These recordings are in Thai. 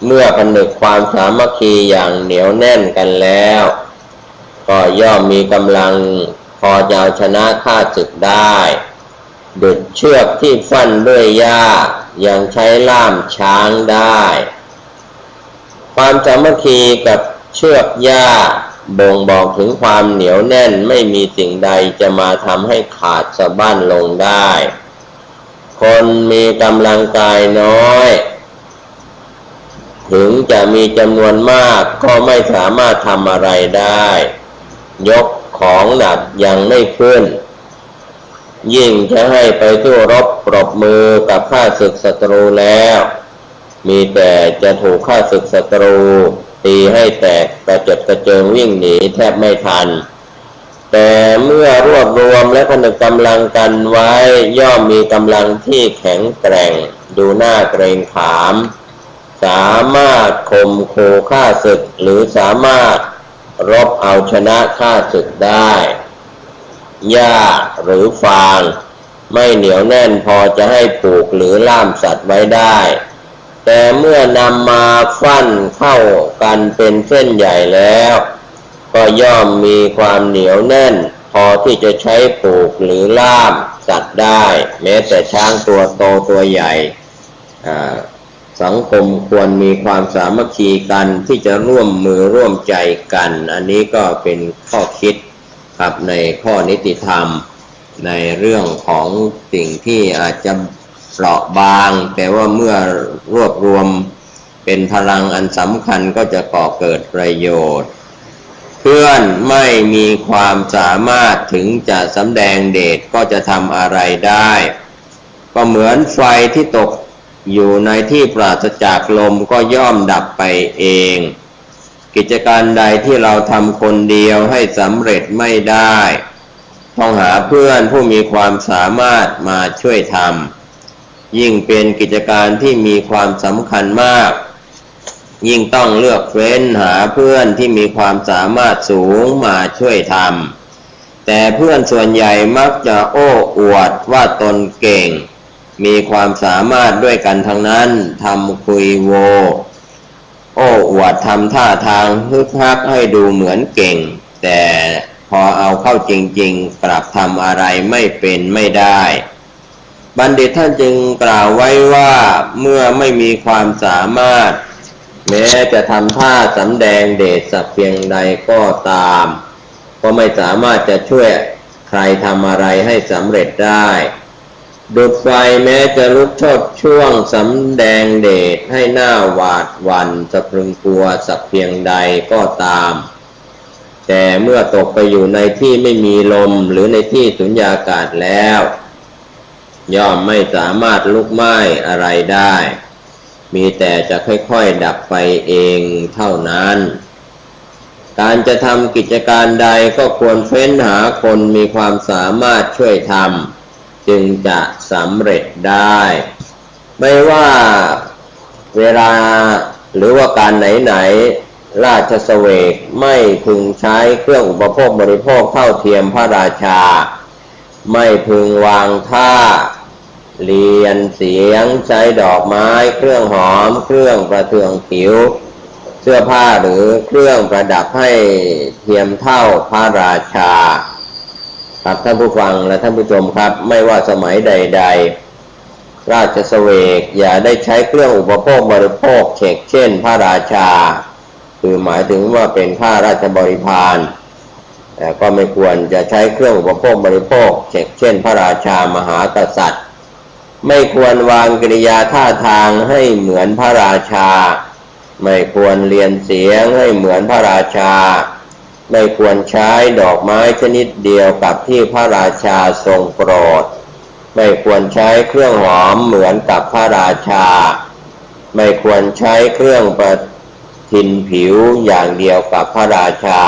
เมื่อผนึกความสามัคคีอย่างเหนียวแน่นกันแล้วก็ย่อมมีกำลังพอจะเอาชนะข้าศึกได้ดุจเชือกที่ฟันด้วยหญ้ายังใช้ล่ามช้างได้ความสามัคคีกับเชือกหญ้าบ่งบอกถึงความเหนียวแน่นไม่มีสิ่งใดจะมาทำให้ขาดสะบั้นลงได้คนมีกำลังกายน้อยถึงจะมีจำนวนมากก็ไม่สามารถทำอะไรได้ยกของหนักยังไม่ขึ้นยิ่งจะให้ไปสู้รบปรบมือกับข้าศึกศัตรูแล้วมีแต่จะถูกข้าศึกศัตรูตีให้แตกกระเจิดกระเจิงวิ่งหนีแทบไม่ทันแต่เมื่อรวบรวมและผนึกกำลังกันไว้ย่อมมีกำลังที่แข็งแกร่งดูน่าเกรงขามสามารถข่มขู่ข้าศึกหรือสามารถรบเอาชนะข้าศึกได้หญ้าหรือฟางไม่เหนียวแน่นพอจะให้ผูกหรือล่ามสัตว์ไว้ได้แต่เมื่อนำมาฟั่นเข้ากันเป็นเส้นใหญ่แล้วก็ย่อมมีความเหนียวแน่นพอที่จะใช้ผูกหรือล่ามสัตว์ได้แม้แต่ช้างตัวโตตัวใหญ่สังคมควรมีความสามัคคีกันที่จะร่วมมือร่วมใจกันอันนี้ก็เป็นข้อคิดครับในข้อนิติธรรมในเรื่องของสิ่งที่อาจจะเปราะบางแต่ว่าเมื่อรวบรวมเป็นพลังอันสำคัญก็จะก่อเกิดประโยชน์เพื่อนไม่มีความสามารถถึงจะสำแดงเดชก็จะทำอะไรได้ก็เหมือนไฟที่ตกอยู่ในที่ปราศจากลมก็ย่อมดับไปเองกิจการใดที่เราทำคนเดียวให้สำเร็จไม่ได้ต้องหาเพื่อนผู้มีความสามารถมาช่วยทำยิ่งเป็นกิจการที่มีความสำคัญมากยิ่งต้องเลือกเฟ้นหาเพื่อนที่มีความสามารถสูงมาช่วยทำแต่เพื่อนส่วนใหญ่มักจะโอ้อวดว่าตนเก่งมีความสามารถด้วยกันทั้งนั้นทำคุยโวโอ้อวดทำท่าทางฮึกฮักให้ดูเหมือนเก่งแต่พอเอาเข้าจริงๆกลับทำอะไรไม่เป็นไม่ได้บัณฑิตท่านจึงกล่าวไว้ว่าเมื่อไม่มีความสามารถแม้จะทำท่าสำแดงเดชสักเพียงใดก็ตามก็ไม่สามารถจะช่วยใครทำอะไรให้สำเร็จได้ดุจไฟแม้จะลุกโชติช่วงสำแดงเดชให้หน้าหวาดหวั่นสะพรึงกลัวสักเพียงใดก็ตามแต่เมื่อตกไปอยู่ในที่ไม่มีลมหรือในที่สุญญากาศแล้วย่อมไม่สามารถลุกไหม้อะไรได้มีแต่จะค่อยๆดับไปเองเท่านั้นการจะทำกิจการใดก็ควรเฟ้นหาคนมีความสามารถช่วยทำจึงจะสำเร็จได้ไม่ว่าเวลาหรือว่าการไหนๆราชเสวกไม่พึงใช้เครื่องอุปโภคบริโภคเท่าเทียมพระราชาไม่พึงวางท่าเรียนเสียงใช้ดอกไม้เครื่องหอมเครื่องประเทืองผิวเสื้อผ้าหรือเครื่องประดับให้เทียมเท่าพระราชาครับท่านผู้ฟังและท่านผู้ชมครับไม่ว่าสมัยใดๆราชเสวกอย่าได้ใช้เครื่องอุปโภคบริโภคเช่นพระราชาคือหมายถึงว่าเป็นข้าราชบริพารแต่ก็ไม่ควรจะใช้เครื่องอุปโภคบริโภคเช่นพระราชามหากษัตริย์ไม่ควรวางกิริยาท่าทางให้เหมือนพระราชาไม่ควรเรียนเสียงให้เหมือนพระราชาไม่ควรใช้ดอกไม้ชนิดเดียวกับที่พระราชาทรงโปรดไม่ควรใช้เครื่องหอมเหมือนกับพระราชาไม่ควรใช้เครื่องประทินผิวอย่างเดียวกับพระราชา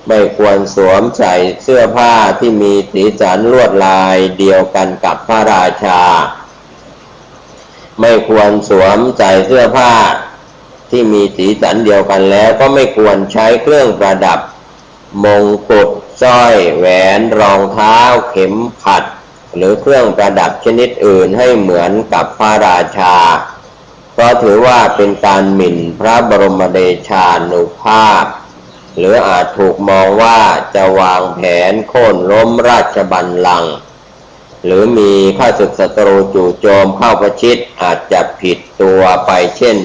ไม่ควรสวมใส่เสื้อผ้าที่มีสีสันลวดลายเดียวกันกับพระราชาไม่ควรสวมใส่เสื้อผ้าที่มีสีสันเดียวกันแล้วก็ไม่ควรใช้เครื่องประดับมงกุฎสร้อยแหวนรองเท้าเข็มขัดหรือเครื่องประดับชนิดอื่นให้เหมือนกับพระราชา เพราะถือว่าเป็นการหมิ่นพระบรมเดชานุภาพหรืออาจถูกมองว่าจะวางแผนโค่นล้มราชบัลลังก์หรือมีข้าศึกศัตรูจู่โจมเข้าประชิดอาจจะผิดตัวไปเช่น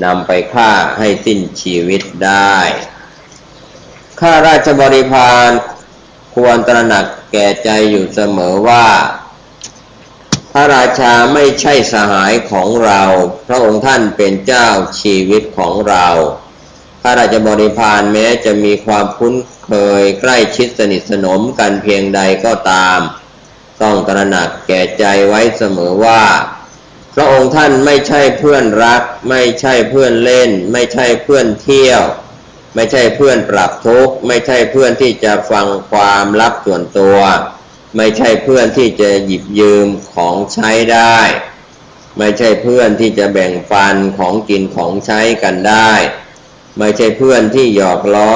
นำไปฆ่าให้สิ้นชีวิตได้ข้าราชบริพารควรตระหนักแก่ใจอยู่เสมอว่าพระราชาไม่ใช่สหายของเราพระองค์ท่านเป็นเจ้าชีวิตของเราข้าราชบริพารแม้จะมีความคุ้นเคยใกล้ชิดสนิทสนมกันเพียงใดก็ตามต้องตระหนักแก่ใจไว้เสมอว่าพระองค์ท่านไม่ใช่เพื่อนรักไม่ใช่เพื่อนเล่นไม่ใช่เพื่อนเที่ยวไม่ใช่เพื่อนปรับทุกข์ไม่ใช่เพื่อนที่จะฟังความลับส่วนตัวไม่ใช่เพื่อนที่จะหยิบยืมของใช้ได้ไม่ใช่เพื่อนที่จะแบ่งปันของกินของใช้กันได้ไม่ใช่เพื่อนที่หยอกล้อ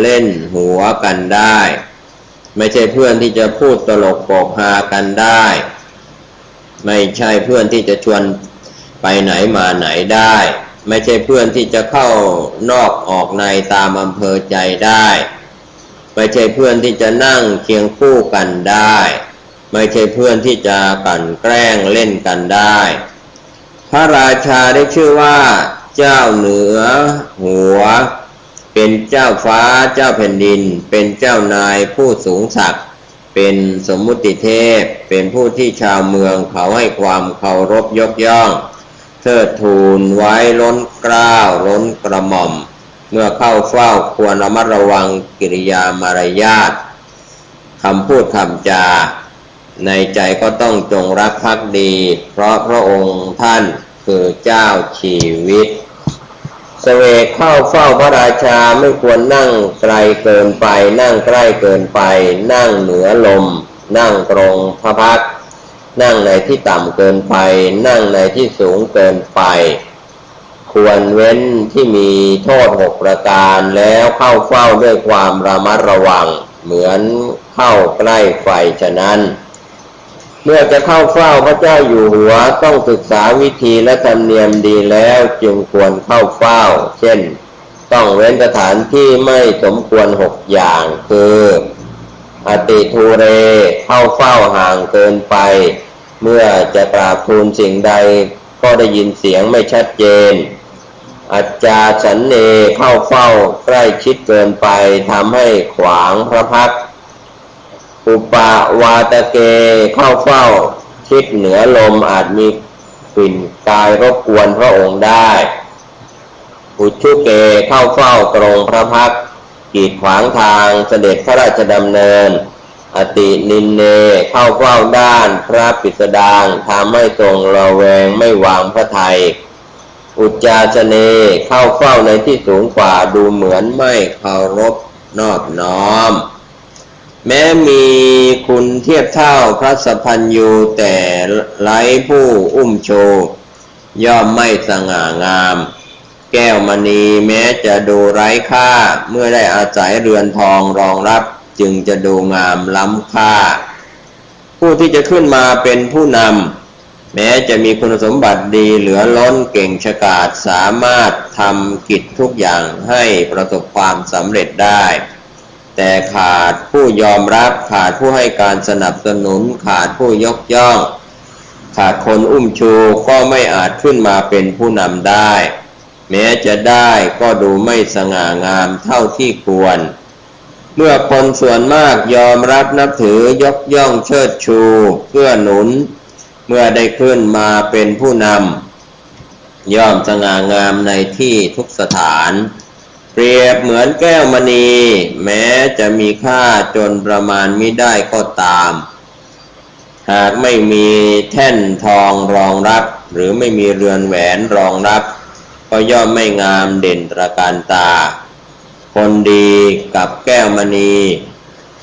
เล่นหัวกันได้ไม่ใช่เพื่อนที่จะพูดตลกโปกฮากันได้ไม่ใช่เพื่อนที่จะชวนไปไหนมาไหนได้ไม่ใช่เพื่อนที่จะเข้านอกออกในตามอำเภอใจได้ไม่ใช่เพื่อนที่จะนั่งเคียงคู่กันได้ไม่ใช่เพื่อนที่จะกลั่นแกล้งเล่นกันได้พระราชาได้ชื่อว่าเจ้าเหนือหัวเป็นเจ้าฟ้าเจ้าแผ่นดินเป็นเจ้านายผู้สูงศักดิ์เป็นสมมุติเทพเป็นผู้ที่ชาวเมืองเขาให้ความเคารพยกย่องเทิดทูนไว้ล้นเกล้าล้นกระหม่อมเมื่อเข้าเฝ้าควรระมัดระวังกิริยามารยาทคำพูดคำจาในใจก็ต้องจงรักภักดีเพราะพระองค์ท่านคือเจ้าชีวิตเสวกเข้าเฝ้าพระราชาไม่ควรนั่งไกลเกินไปนั่งใกล้เกินไปนั่งเหนือลมนั่งตรงพระพักตร์นั่งในที่ต่ำเกินไปนั่งในที่สูงเกินไปควรเว้นที่มีโทษ6ประการแล้วเข้าเฝ้าด้วยความระมัดระวังเหมือนเข้าใกล้ไฟฉะนั้นเมื่อจะเข้าเฝ้าพระเจ้าอยู่หัวต้องศึกษาวิธีและธรรมเนียมดีแล้วจึงควรเข้าเฝ้าเช่นต้องเว้นสถานที่ไม่สมควร6อย่างคืออติทูเรเข้าเฝ้าห่างเกินไปเมื่อจะกราบทูลสิ่งใดก็ได้ยินเสียงไม่ชัดเจนอัจจาฉันเนเข้าเฝ้าใกล้ชิดเกินไปทำให้ขวางพระพักตร์อุปาวาตเกเข้าเฝ้าทิศเหนือลมอาจมีกลิ่นกายรบกวนพระองค์ได้อุชุเกเข้าเฝ้าตรงพระพักตร์กีดขวางทางเสด็จพระราชดำเนินอตินินเนเข้าเฝ้าด้านพระปิสดางทำให้ทรงระแวงไม่วางพระทัยอุจจาสเนเข้าเฝ้าในที่สูงกว่าดูเหมือนไม่เคารพนอบน้อมแม้มีคุณเทียบเท่าพระสัพพัญญูแต่ไร้ผู้อุ้มโชย่อมไม่สง่างามแก้วมณีแม้จะดูไร้ค่าเมื่อได้อาศัยเรือนทองรองรับจึงจะดูงามล้ำค่าผู้ที่จะขึ้นมาเป็นผู้นำแม้จะมีคุณสมบัติดีเหลือล้นเก่งฉกาจสามารถทำกิจทุกอย่างให้ประสบความสำเร็จได้แต่ขาดผู้ยอมรับขาดผู้ให้การสนับสนุนขาดผู้ยกย่องขาดคนอุ้มชูก็ไม่อาจขึ้นมาเป็นผู้นำได้แม้จะได้ก็ดูไม่สง่างามเท่าที่ควรเมื่อคนส่วนมากยอมรับนับถือยกย่องเชิดชูเกื้อหนุนเมื่อได้ขึ้นมาเป็นผู้นำย่อมสง่างามในที่ทุกสถานเปรียบเหมือนแก้วมณีแม้จะมีค่าจนประมาณมิได้ก็ตามหากไม่มีแท่นทองรองรับหรือไม่มีเรือนแหวนรองรับก็ย่อมไม่งามเด่นตระการตาคนดีกับแก้วมณี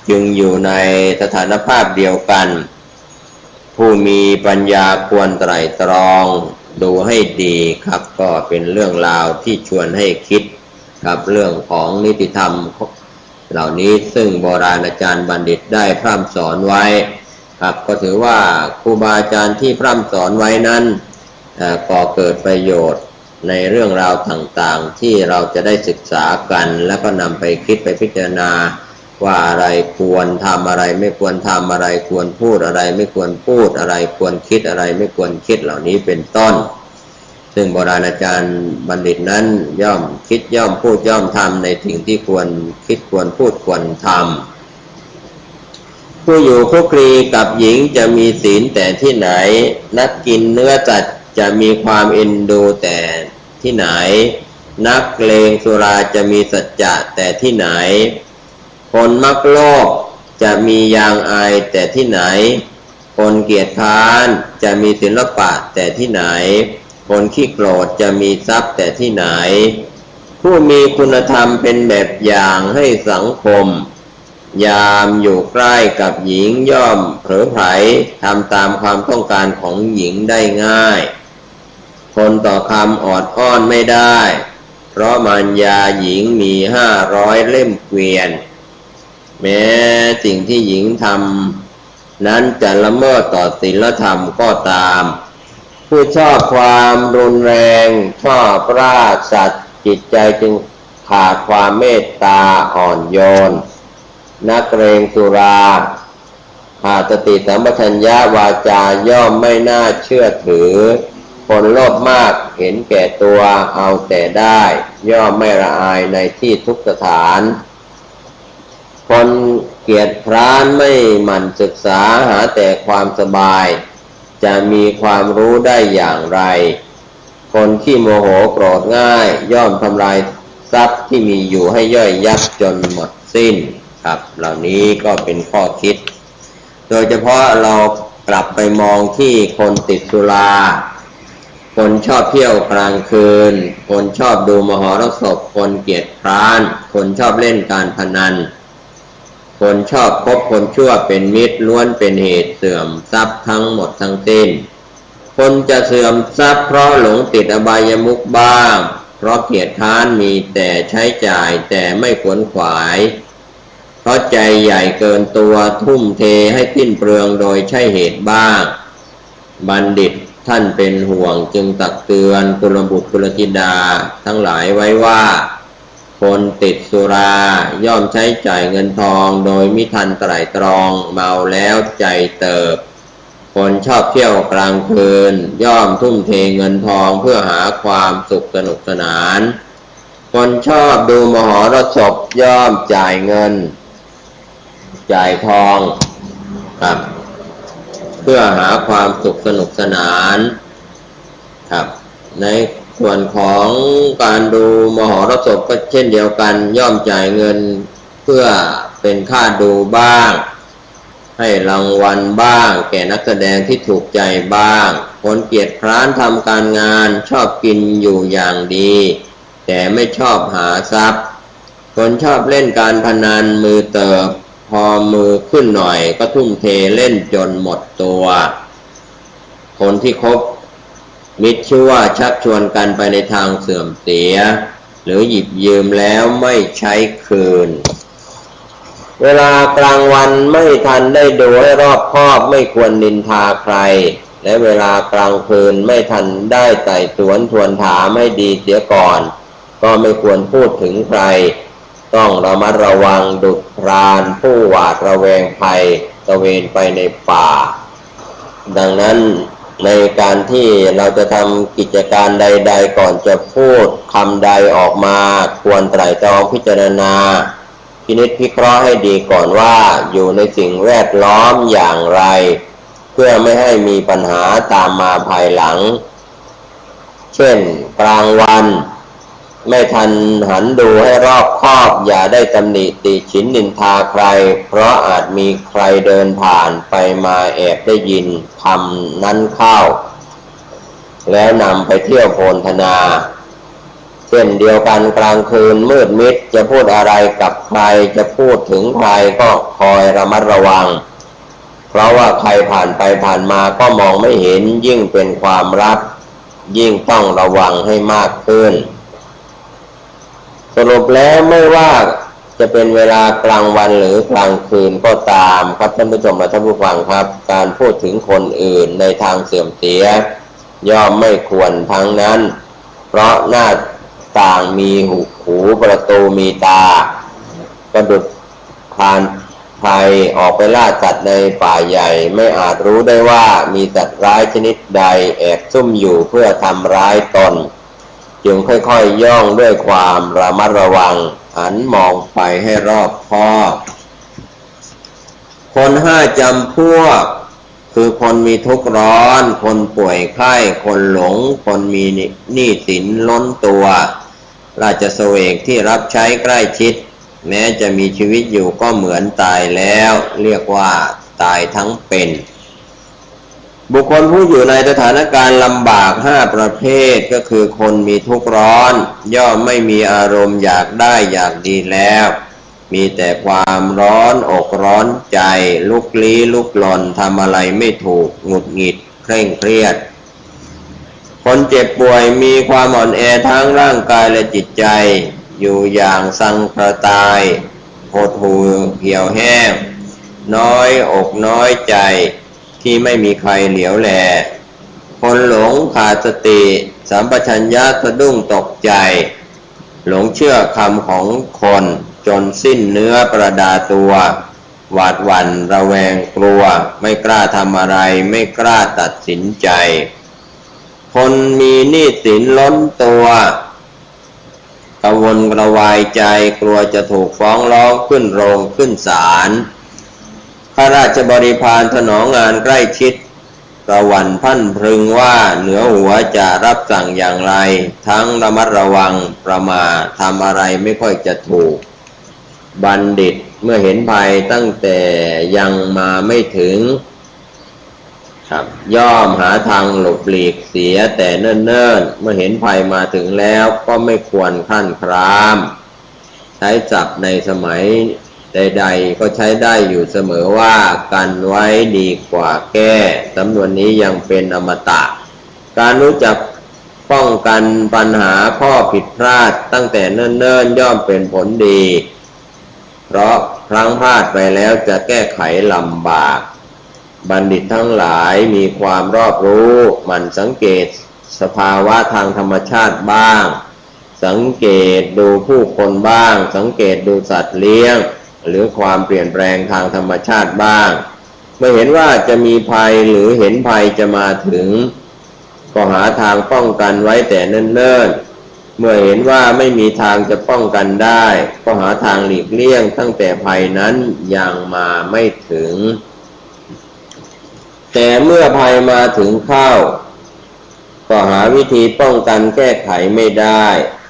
จึงอยู่ในสถานภาพเดียวกันผู้มีปัญญาควรไตร่ตรองดูให้ดีครับก็เป็นเรื่องราวที่ชวนให้คิดกับเรื่องของนิติธรรมเหล่านี้ซึ่งโบราณอาจารย์บัณฑิตได้พร่ำสอนไว้ครับก็ถือว่าครูบาอาจารย์ที่พร่ำสอนไว้นั้น ก่อเกิดประโยชน์ในเรื่องราวต่างๆที่เราจะได้ศึกษากันแล้วก็นำไปคิดไปพิจารณาว่าอะไรควรทำอะไรไม่ควรทำอะไรควรพูดอะไรไม่ควรพูดอะไรควรคิดอะไรไม่ควรคิดเหล่านี้เป็นต้นซึ่งโบราณอาจารย์บัณฑิตนั้นย่อมคิดย่อมพูดย่อมทำในสิ่งที่ควรคิดควรพูดควรทำผู้อยู่คลุกคลีกับหญิงจะมีศีลแต่ที่ไหนนักกินเนื้อสัตว์จะมีความเอ็นดูแต่ที่ไหนนักเลงสุราจะมีสัจจะแต่ที่ไหนคนมักโลภจะมียางอายแต่ที่ไหนคนเกียจคร้านจะมีศิลปะแต่ที่ไหนคนขี้โกรธจะมีทรัพย์แต่ที่ไหนผู้มีคุณธรรมเป็นแบบอย่างให้สังคมยามอยู่ใกล้กับหญิงย่อมเผลอไผลทำตามความต้องการของหญิงได้ง่ายคนต่อคำออดอ้อนไม่ได้เพราะมารยาหญิงมี500 เล่มเกวียนแม้สิ่งที่หญิงทำนั้นจะละเมิดต่อศีลธรรมก็ตามผู้ชอบความรุนแรงชอบราชสัตว์จิตใจจึงขาดความเมตตาอ่อนโยนนักเรงสุราขาดสติสัมปชัญญะวาจาย่อมไม่น่าเชื่อถือคนโลภมากเห็นแก่ตัวเอาแต่ได้ย่อมไม่ละอายในที่ทุกสถานคนเกียจคร้านไม่หมั่นศึกษาหาแต่ความสบายจะมีความรู้ได้อย่างไรคนขี้โมโหโกรธง่ายย่อมทำลายทรัพย์ที่มีอยู่ให้ย่อยยับจนหมดสิ้นครับเหล่านี้ก็เป็นข้อคิดโดยเฉพาะเรากลับไปมองที่คนติดสุราคนชอบเที่ยวกลางคืนคนชอบดูมหรสพคนเกียจคร้านคนชอบเล่นการพนันคนชอบคบคนชั่วเป็นมิตรล้วนเป็นเหตุเสื่อมทรัพย์ทั้งหมดทั้งสิ้นคนจะเสื่อมทรัพย์เพราะหลงติดอบายมุขบ้างเพราะเกียจคร้านมีแต่ใช้จ่ายแต่ไม่ขวนขวายเพราะใจใหญ่เกินตัวทุ่มเทให้สิ้นเปลืองโดยใช่เหตุบ้างบัณฑิตท่านเป็นห่วงจึงตักเตือนกุลบุตรกุลธิดาทั้งหลายไว้ว่าคนติดสุราย่อมใช้จ่ายเงินทองโดยมิทันไตร่ตรองเมาแล้วใจเติบคนชอบเที่ยวกลางคืนย่อมทุ่มเทเงินทองเพื่อหาความสุขสนุกสนานคนชอบดูมหรสพย่อมจ่ายเงินจ่ายทองครับเพื่อหาความสุขสนุกสนานครับในส่วนของการดูมหรสพก็เช่นเดียวกันย่อมจ่ายเงินเพื่อเป็นค่าดูบ้างให้รางวัลบ้างแก่นักแสดงที่ถูกใจบ้างคนเกียจคร้านทำการงานชอบกินอยู่อย่างดีแต่ไม่ชอบหาทรัพย์คนชอบเล่นการพนันมือเติบพอมือขึ้นหน่อยก็ทุ่มเทเล่นจนหมดตัวคนที่คบมิตรชั่วชักชวนกันไปในทางเสื่อมเสียหรือหยิบยืมแล้วไม่ใช้คืนเวลากลางวันไม่ทันได้ดูให้รอบคอบไม่ควรนินทาใครและเวลากลางคืนไม่ทันได้ไต่สวนทวนถามให้ดีเสียก่อนก็ไม่ควรพูดถึงใครต้องระมัดระวังดุจพรานผู้หวาดระแวงภัยตระเวนไปในป่าดังนั้นในการที่เราจะทำกิจการใดๆก่อนจะพูดคำใดออกมาควรไตร่ตรองพิจารณาพินิจพิเคราะห์ให้ดีก่อนว่าอยู่ในสิ่งแวดล้อมอย่างไรเพื่อไม่ให้มีปัญหาตามมาภายหลังเช่นกลางวันไม่ทันหันดูให้รอบคอบอย่าได้ตำหนิติฉินนินทาใครเพราะอาจมีใครเดินผ่านไปมาแอบได้ยินคำนั้นเข้าแล้วนำไปเที่ยวโพลธนาเช่นเดียวกันกลางคืนมืดมิดจะพูดอะไรกับใครจะพูดถึงใครก็คอยระมัดระวังเพราะว่าใครผ่านไปผ่านมาก็มองไม่เห็นยิ่งเป็นความลับยิ่งต้องระวังให้มากขึ้นสรุปแล้วไม่ว่าจะเป็นเวลากลางวันหรือกลางคืนก็ตามครับท่านผู้ชมและท่านผู้ฟังครับการพูดถึงคนอื่นในทางเสื่อมเสีย ย่อมไม่ควรทั้งนั้นเพราะหน้าต่างมีหูประตูมีตาประดุจพรานภัยออกไปล่าสัตว์ในป่าใหญ่ไม่อาจรู้ได้ว่ามีสัตว์ร้ายชนิดใดแอบซุ่มอยู่เพื่อทำร้ายตนจึงค่อยๆย่องด้วยความระมัดระวังหันมองไปให้รอบคอบคน5 จำพวกคือคนมีทุกข์ร้อนคนป่วยไข้คนหลงคนมีหนี้สินล้นตัวราชเสวกที่รับใช้ใกล้ชิดแม้จะมีชีวิตอยู่ก็เหมือนตายแล้วเรียกว่าตายทั้งเป็นบุคคลผู้อยู่ในสถานการณ์ลำบาก5 ประเภทก็คือคนมีทุกข์ร้อนย่อมไม่มีอารมณ์อยากได้อยากดีแล้วมีแต่ความร้อนอกร้อนใจลุกลี้ลุกลนทำอะไรไม่ถูกหงุดหงิดเคร่งเครียดคนเจ็บป่วยมีความอ่อนแอทั้งร่างกายและจิตใจอยู่อย่างสังกระตายหดหู่เหี่ยวแห้งน้อยอกน้อยใจที่ไม่มีใครเหลียวแลคนหลงขาดสติสัมปชัญญะสะดุ้งตกใจหลงเชื่อคำของคนจนสิ้นเนื้อประดาตัวหวาดหวั่นระแวงกลัวไม่กล้าทำอะไรไม่กล้าตัดสินใจคนมีหนี้สินล้นตัวกังวลกระวายใจกลัวจะถูกฟ้องร้องขึ้นโรงขึ้นศาลข้าราชบริพารถนอมงานใกล้ชิดระหวั่นพรั่นพรึงว่าเหนือหัวจะรับสั่งอย่างไรทั้งระมัดระวังประมาททำอะไรไม่ค่อยจะถูกบัณฑิตเมื่อเห็นภัยตั้งแต่ยังมาไม่ถึงย่อมหาทางหลบหลีกเสียแต่เนิ่นๆเมื่อเห็นภัยมาถึงแล้วก็ไม่ควรครั่นคร้ามใช้ศัพท์ในสมัยใดๆก็ใช้ได้อยู่เสมอว่ากันไว้ดีกว่าแก้สำนวนนี้ยังเป็นอมตะการรู้จักป้องกันปัญหาข้อผิดพลาดตั้งแต่เนิ่นๆย่อมเป็นผลดีเพราะพลั้งพลาดไปแล้วจะแก้ไขลำบากบัณฑิตทั้งหลายมีความรอบรู้หมั่นสังเกตสภาวะทางธรรมชาติบ้างสังเกตดูผู้คนบ้างสังเกตดูสัตว์เลี้ยงหรือความเปลี่ยนแปลงทางธรรมชาติบ้างเมื่อเห็นว่าจะมีภัยหรือเห็นภัยจะมาถึงก็หาทางป้องกันไว้แต่เนิ่นๆเมื่อเห็นว่าไม่มีทางจะป้องกันได้ก็หาทางหลีกเลี่ยงตั้งแต่ภัยนั้นยังมาไม่ถึงแต่เมื่อภัยมาถึงเข้าก็หาวิธีป้องกันแก้ไขไม่ได้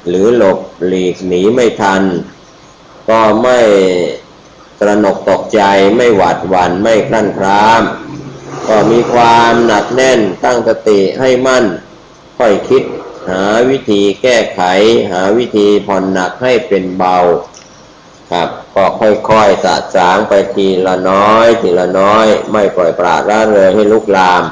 หรือหลบหลีกหนีไม่ทันก็ไม่ตระหนกตกใจไม่หวาดหวั่นไม่คลั่นคล้ามก็มีความหนักแน่นตั้งสติให้มั่นค่อยคิดหาวิธีแก้ไขหาวิธีผ่อนหนักให้เป็นเบาครับก็ค่อยๆสะสางไปทีละน้อยทีละน้อยไม่ปล่อยปละละเลยให้ลุกลาม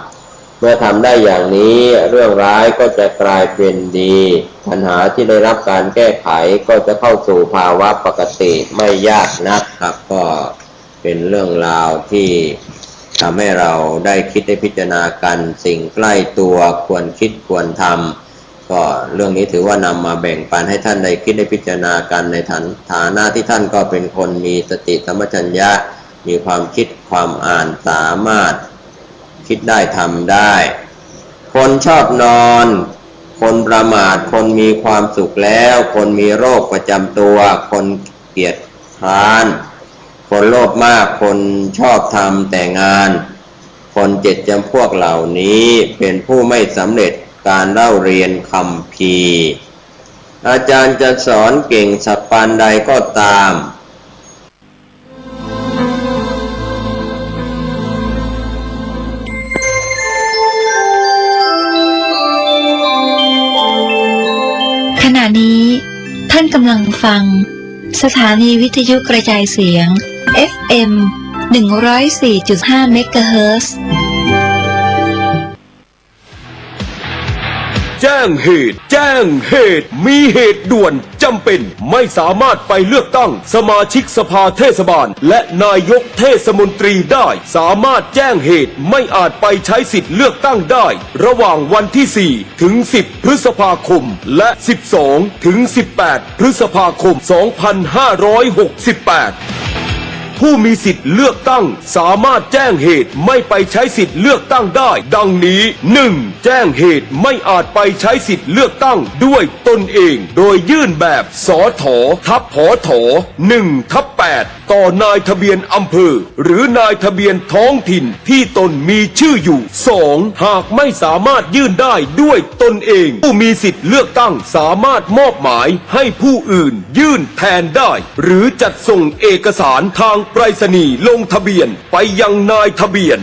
เมื่อทำได้อย่างนี้เรื่องร้ายก็จะกลายเป็นดีปัญหาที่ได้รับการแก้ไขก็จะเข้าสู่ภาวะปกติไม่ยากนักครับก็เป็นเรื่องราวที่ทำให้เราได้คิดได้พิจารณากันสิ่งใกล้ตัวควรคิดควรทำก็เรื่องนี้ถือว่านำมาแบ่งปันให้ท่านได้คิดได้พิจารณากันในฐานะที่ท่านก็เป็นคนมีสติสัมปชัญญะมีความคิดความอ่านสามารถคิดได้ทำได้คนชอบนอนคนประมาทคนมีความสุขแล้วคนมีโรคประจำตัวคนเกียจคร้านคนโลภมากคนชอบทำแต่งานคน7 จำพวกเหล่านี้เป็นผู้ไม่สำเร็จการเล่าเรียนคัมภีร์อาจารย์จะสอนเก่งสักปานใดก็ตามขณะนี้ท่านกำลังฟังสถานีวิทยุกระจายเสียง FM 104.5 เมกะเฮิรตซ์ แจ้งเหตุมีเหตุด่วนจำเป็นไม่สามารถไปเลือกตั้งสมาชิกสภาเทศบาลและนายกเทศมนตรีได้สามารถแจ้งเหตุไม่อาจไปใช้สิทธิ์เลือกตั้งได้ระหว่างวันที่ 4 ถึง 10 พฤษภาคมและ 12 ถึง 18 พฤษภาคม 2568 ผู้มีสิทธิ์เลือกตั้งสามารถแจ้งเหตุไม่ไปใช้สิทธิ์เลือกตั้งได้ดังนี้ 1. แจ้งเหตุไม่อาจไปใช้สิทธิ์เลือกตั้งด้วยตนเองโดยยื่นแบบสถทับผถ1/8ต่อนายทะเบียนอำเภอหรือนายทะเบียนท้องถิ่นที่ตนมีชื่ออยู่ 2. หากไม่สามารถยื่นได้ด้วยตนเองผู้มีสิทธิ์เลือกตั้งสามารถมอบหมายให้ผู้อื่นยื่นแทนได้หรือจัดส่งเอกสารทางไปรษณีย์ลงทะเบียนไปยังนายทะเบียน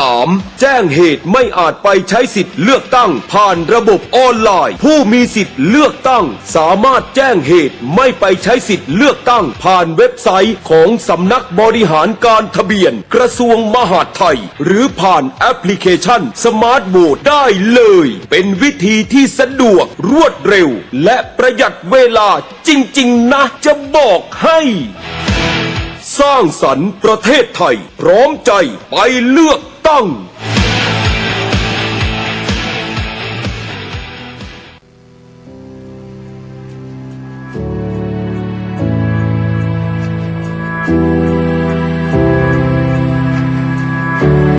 3. แจ้งเหตุไม่อาจไปใช้สิทธิ์เลือกตั้งผ่านระบบออนไลน์ผู้มีสิทธิ์เลือกตั้งสามารถแจ้งเหตุไม่ไปใช้สิทธิ์เลือกตั้งผ่านเว็บไซต์ของสำนักบริหารการทะเบียนกระทรวงมหาดไทยหรือผ่านแอปพลิเคชันสมาร์ทโหวตได้เลยเป็นวิธีที่สะดวกรวดเร็วและประหยัดเวลาจริงๆนะจะบอกให้สร้างสรรค์ประเทศไทยพร้อมใจไปเลือกตั้ง